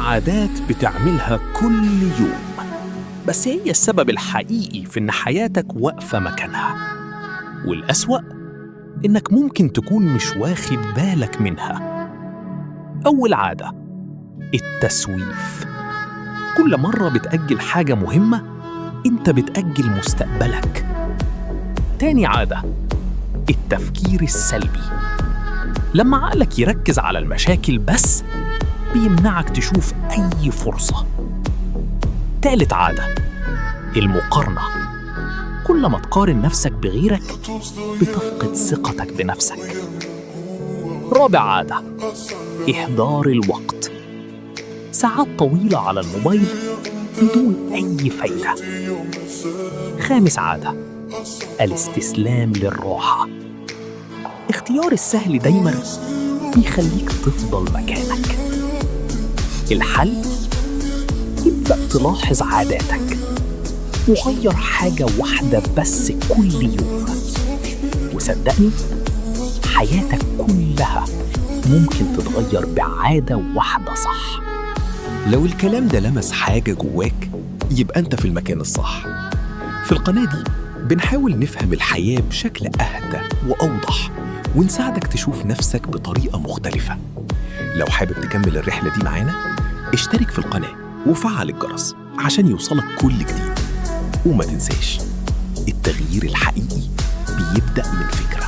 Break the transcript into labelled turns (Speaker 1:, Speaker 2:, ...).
Speaker 1: عادات بتعملها كل يوم، بس هي السبب الحقيقي في إن حياتك واقفة مكانها. والأسوأ إنك ممكن تكون مش واخد بالك منها. أول عادة: التسويف. كل مرة بتأجل حاجة مهمة، أنت بتأجل مستقبلك. تاني عادة: التفكير السلبي. لما عقلك يركز على المشاكل بس، بيمنعك تشوف أي فرصة. تالت عادة: المقارنة. كل ما تقارن نفسك بغيرك بتفقد ثقتك بنفسك. رابع عادة: إهدار الوقت. ساعات طويلة على الموبايل بدون أي فايدة. خامس عادة: الاستسلام للراحة. اختيار السهل دايماً بيخليك تفضل مكانك. الحل: ابدأ تلاحظ عاداتك وغير حاجة واحدة بس كل يوم، وصدقني حياتك كلها ممكن تتغير بعادة واحدة صح.
Speaker 2: لو الكلام ده لمس حاجة جواك، يبقى أنت في المكان الصح. في القناة دي بنحاول نفهم الحياة بشكل أهدى وأوضح، ونساعدك تشوف نفسك بطريقة مختلفة. لو حابب تكمل الرحلة دي معانا، اشترك في القناة وفعل الجرس عشان يوصلك كل جديد. وما تنساش، التغيير الحقيقي بيبدأ من فكرة.